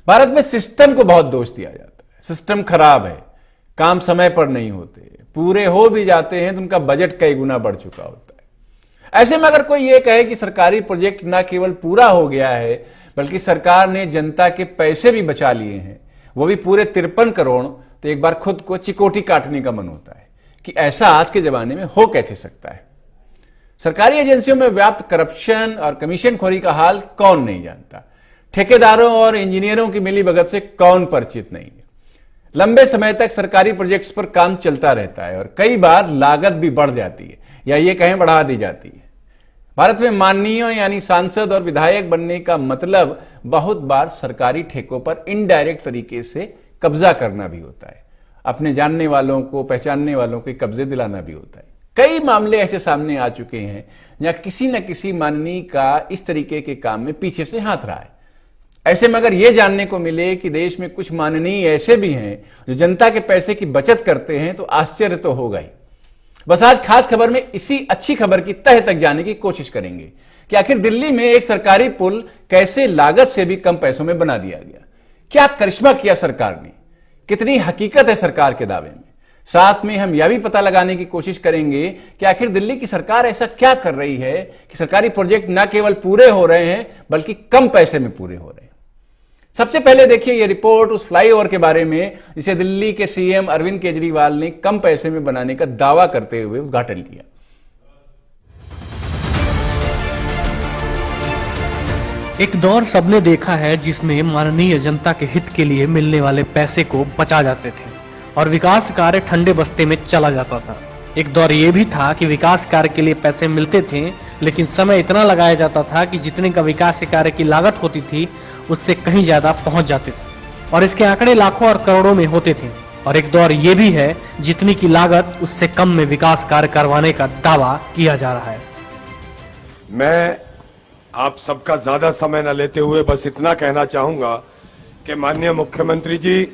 भारत में सिस्टम को बहुत दोष दिया जाता है, सिस्टम खराब है, काम समय पर नहीं होते, पूरे हो भी जाते हैं तो उनका बजट कई गुना बढ़ चुका होता है। ऐसे में अगर कोई ये कहे कि सरकारी प्रोजेक्ट ना केवल पूरा हो गया है बल्कि सरकार ने जनता के पैसे भी बचा लिए हैं, वो भी पूरे 53 करोड़, तो एक बार खुद को चिकोटी काटने का मन होता है कि ऐसा आज के जमाने में हो कैसे सकता है। सरकारी एजेंसियों में व्याप्त करप्शन और कमीशनखोरी का हाल कौन नहीं जानता। ठेकेदारों और इंजीनियरों की मिलीभगत से कौन परिचित नहीं है। लंबे समय तक सरकारी प्रोजेक्ट्स पर काम चलता रहता है और कई बार लागत भी बढ़ जाती है या ये कहें बढ़ा दी जाती है। भारत में माननीयों यानी सांसद और विधायक बनने का मतलब बहुत बार सरकारी ठेकों पर इनडायरेक्ट तरीके से कब्जा करना भी होता है, अपने जानने वालों को, पहचानने वालों को कब्जे दिलाना भी होता है। कई मामले ऐसे सामने आ चुके हैं जहां किसी न किसी माननीय का इस तरीके के काम में पीछे से हाथ रहा है। ऐसे में अगर यह जानने को मिले कि देश में कुछ माननीय ऐसे भी हैं जो जनता के पैसे की बचत करते हैं तो आश्चर्य तो होगा ही। बस आज खास खबर में इसी अच्छी खबर की तह तक जाने की कोशिश करेंगे कि आखिर दिल्ली में एक सरकारी पुल कैसे लागत से भी कम पैसों में बना दिया गया। क्या करिश्मा किया सरकार ने, कितनी हकीकत है सरकार के दावे में। साथ में हम यह भी पता लगाने की कोशिश करेंगे कि आखिर दिल्ली की सरकार ऐसा क्या कर रही है कि सरकारी प्रोजेक्ट न केवल पूरे हो रहे हैं बल्कि कम पैसे में पूरे हो रहे हैं। सबसे पहले देखिए यह रिपोर्ट उस फ्लाईओवर के बारे में जिसे दिल्ली के सीएम अरविंद केजरीवाल ने कम पैसे में बनाने का दावा करते हुए उद्घाटन किया। एक दौर सबने देखा है जिसमें माननीय जनता के हित के लिए मिलने वाले पैसे को बचा जाते थे और विकास कार्य ठंडे बस्ते में चला जाता था। एक दौर ये भी था कि विकास कार्य के लिए पैसे मिलते थे लेकिन समय इतना लगाया जाता था कि जितने का विकास कार्य की लागत होती थी उससे कहीं ज्यादा पहुंच जाते थे और इसके आंकड़े लाखों और करोड़ों में होते थे। और एक दौर ये भी है जितनी की लागत उससे कम में विकास कार्य करवाने का दावा किया जा रहा है। मैं आप सबका ज्यादा समय न लेते हुए बस इतना कहना चाहूंगा कि माननीय मुख्यमंत्री जी,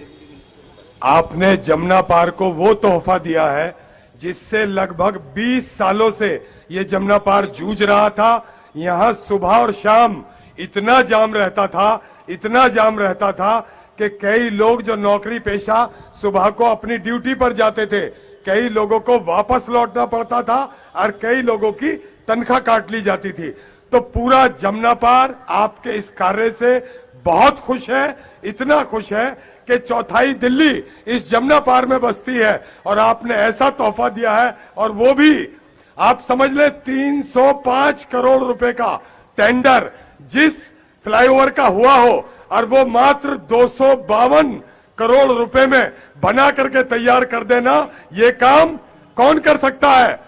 आपने जमुना पार को वो तोहफा दिया है जिससे लगभग 20 सालों से ये जमुना पार जूझ रहा था। यहाँ सुबह और शाम इतना जाम रहता था कि कई लोग जो नौकरी पेशा सुबह को अपनी ड्यूटी पर जाते थे, कई लोगों को वापस लौटना पड़ता था और कई लोगों की तनख्वाह काट ली जाती थी। तो पूरा जमुना पार आपके इस कार्य से बहुत खुश है, इतना खुश है कि चौथाई दिल्ली इस जमुना पार में बसती है और आपने ऐसा तोहफा दिया है। और वो भी आप समझ ले 305 करोड़ रुपए का टेंडर जिस फ्लाईओवर का हुआ हो और वो मात्र 252 करोड़ रुपए में बना करके तैयार कर देना, ये काम कौन कर सकता है?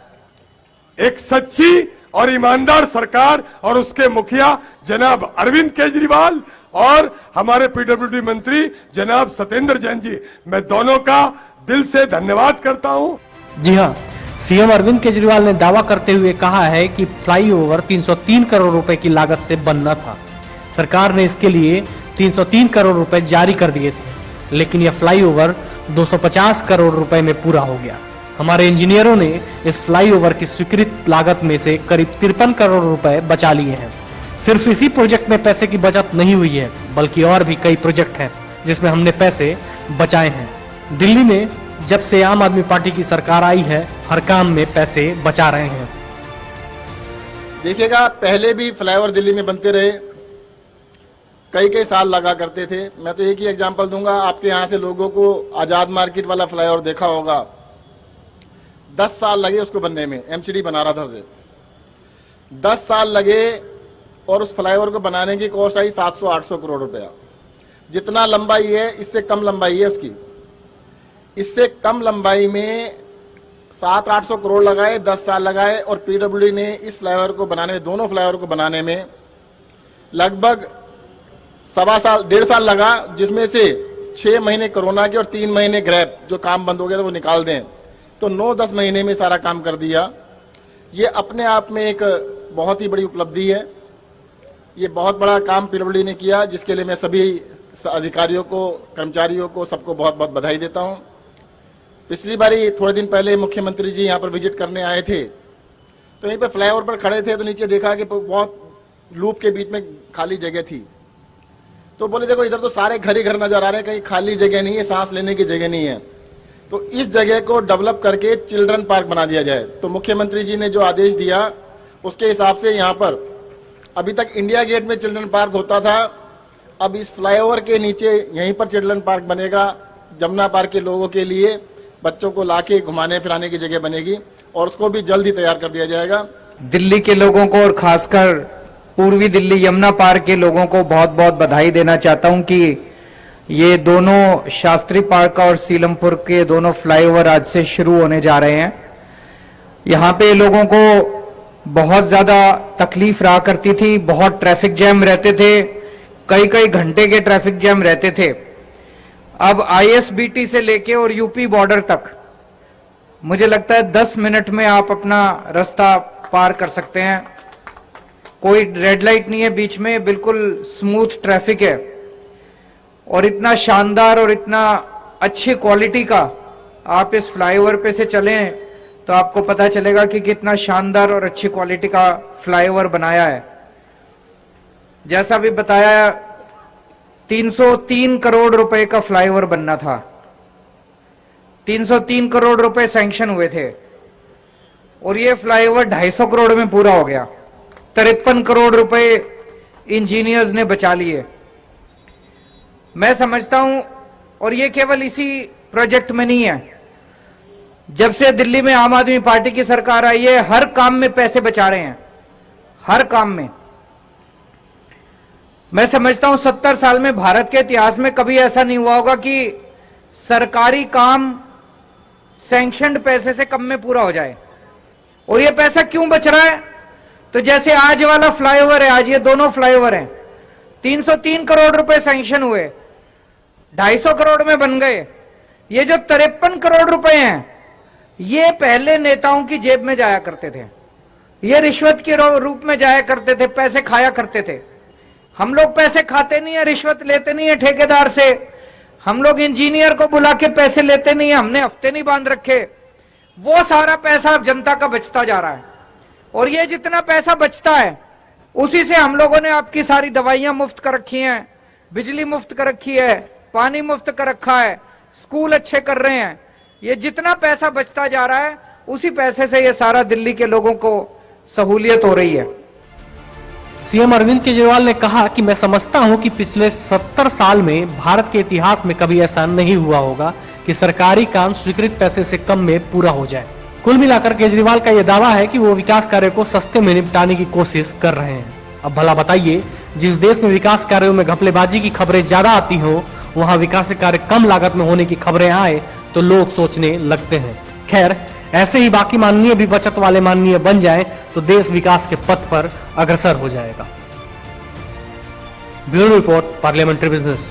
एक सच्ची और ईमानदार सरकार और उसके मुखिया जनाब अरविंद केजरीवाल और हमारे पीडब्ल्यूडी मंत्री जनाब सत्येंद्र जैन जी, मैं दोनों का दिल से धन्यवाद करता हूं। जी हां, सीएम अरविंद केजरीवाल ने दावा करते हुए कहा है कि फ्लाईओवर 303 करोड़ रुपए की लागत से बनना था। सरकार ने इसके लिए 303 करोड़ रुपए जारी कर दिए थे लेकिन यह फ्लाईओवर 250 करोड़ रुपए में पूरा हो गया। हमारे इंजीनियरों ने इस फ्लाईओवर की स्वीकृत लागत में से करीब 53 करोड़ रुपए बचा लिए हैं। सिर्फ इसी प्रोजेक्ट में पैसे की बचत नहीं हुई है बल्कि और भी कई प्रोजेक्ट हैं जिसमें हमने पैसे बचाए हैं। दिल्ली में जब से आम आदमी पार्टी की सरकार आई है हर काम में पैसे बचा रहे हैं। देखिएगा, पहले भी फ्लाईओवर दिल्ली में बनते रहे, कई साल लगा करते थे। मैं तो एक ही एग्जांपल दूंगा, आपके यहाँ से लोगों को आजाद मार्केट वाला फ्लाईओवर देखा होगा, 10 साल लगे उसको बनने में। एमसीडी बना रहा था उसे, 10 साल लगे और उस फ्लाईओवर को बनाने की कॉस्ट आई 700-800 करोड़ रुपया। जितना लंबाई है इससे कम लंबाई है उसकी, इससे कम लंबाई में 700-800 करोड़ लगाए, 10 साल लगाए और पीडब्ल्यूडी ने इस फ्लाईओवर को बनाने में, दोनों फ्लाईओवर को बनाने में लगभग 1.5 साल लगा, जिसमें से 6 महीने कोरोना के और 3 महीने ग्रैप जो काम बंद हो गया था वो निकाल दें तो 9-10 महीने में सारा काम कर दिया। ये अपने आप में एक बहुत ही बड़ी उपलब्धि है। ये बहुत बड़ा काम पीडब्ल्यूडी ने किया जिसके लिए मैं सभी अधिकारियों को, कर्मचारियों को, सबको बहुत बहुत बधाई देता हूं। पिछली बारी थोड़े दिन पहले मुख्यमंत्री जी यहाँ पर विजिट करने आए थे तो यहीं पर फ्लाईओवर पर खड़े थे तो नीचे देखा कि बहुत लूप के बीच में खाली जगह थी तो बोले देखो इधर तो सारे घर ही घर नजर आ रहे हैं, कहीं खाली जगह नहीं है, सांस लेने की जगह नहीं है, तो इस जगह को डेवलप करके चिल्ड्रन पार्क बना दिया जाए। तो मुख्यमंत्री जी ने जो आदेश दिया उसके हिसाब से यहाँ पर अभी तक इंडिया गेट में चिल्ड्रन पार्क होता था, अब इस फ्लाईओवर के नीचे यहीं पर चिल्ड्रन पार्क बनेगा। जमुना पार्क के लोगों के लिए बच्चों को लाके घुमाने फिराने की जगह बनेगी और उसको भी जल्द ही तैयार कर दिया जाएगा। दिल्ली के लोगों को और खासकर पूर्वी दिल्ली यमुना पार्क के लोगों को बहुत बहुत बधाई देना चाहता हूं कि ये दोनों शास्त्री पार्क और सीलमपुर के दोनों फ्लाईओवर आज से शुरू होने जा रहे हैं। यहाँ पे लोगों को बहुत ज्यादा तकलीफ रहा करती थी, बहुत ट्रैफिक जैम रहते थे, कई कई घंटे के ट्रैफिक जैम रहते थे। अब आईएसबीटी से लेके और यूपी बॉर्डर तक मुझे लगता है 10 मिनट में आप अपना रास्ता पार कर सकते हैं। कोई रेड लाइट नहीं है बीच में, बिल्कुल स्मूथ ट्रैफिक है और इतना शानदार और इतना अच्छी क्वालिटी का आप इस फ्लाईओवर पे से चलें तो आपको पता चलेगा कि कितना शानदार और अच्छी क्वालिटी का फ्लाईओवर बनाया है। जैसा भी बताया 303 करोड़ रुपए का फ्लाईओवर बनना था, 303 करोड़ रुपए सैंक्शन हुए थे और ये फ्लाईओवर 250 करोड़ में पूरा हो गया। 53 करोड़ रुपए इंजीनियर्स ने बचा लिए। मैं समझता हूं, और ये केवल इसी प्रोजेक्ट में नहीं है, जब से दिल्ली में आम आदमी पार्टी की सरकार आई है हर काम में पैसे बचा रहे हैं, हर काम में। मैं समझता हूं 70 साल में भारत के इतिहास में कभी ऐसा नहीं हुआ होगा कि सरकारी काम सैंक्शनड पैसे से कम में पूरा हो जाए। और ये पैसा क्यों बच रहा है? तो जैसे आज वाला फ्लाईओवर है, आज ये दोनों फ्लाईओवर हैं, 303 करोड़ रुपए सैंक्शन हुए, 250 करोड़ में बन गए। ये जो 53 करोड़ रुपए हैं ये पहले नेताओं की जेब में जाया करते थे, ये रिश्वत के रूप में जाया करते थे, पैसे खाया करते थे। हम लोग पैसे खाते नहीं है, रिश्वत लेते नहीं है ठेकेदार से, हम लोग इंजीनियर को बुला के पैसे लेते नहीं है, हमने हफ्ते नहीं बांध रखे। वो सारा पैसा अब जनता का बचता जा रहा है और ये जितना पैसा बचता है उसी से हम लोगों ने आपकी सारी दवाइयां मुफ्त कर रखी हैं, बिजली मुफ्त कर रखी है, पानी मुफ्त कर रखा है, स्कूल अच्छे कर रहे हैं। ये जितना पैसा बचता जा रहा है उसी पैसे से ये सारा दिल्ली के लोगों को सहूलियत हो रही है। सीएम अरविंद केजरीवाल ने कहा कि मैं समझता हूं कि पिछले 70 साल में भारत के इतिहास में कभी ऐसा नहीं हुआ होगा कि सरकारी काम स्वीकृत पैसे से कम में पूरा हो जाए। कुल मिलाकर केजरीवाल का यह दावा है कि वो विकास कार्य को सस्ते में निपटाने की कोशिश कर रहे हैं। अब भला बताइए, जिस देश में विकास कार्यों में घपलेबाजी की खबरें ज्यादा आती हो वहां विकास कार्य कम लागत में होने की खबरें आए तो लोग सोचने लगते हैं। खैर, ऐसे ही बाकी माननीय भी बचत वाले माननीय बन जाए तो देश विकास के पथ पर अग्रसर हो जाएगा। Bureau report, parliamentary business.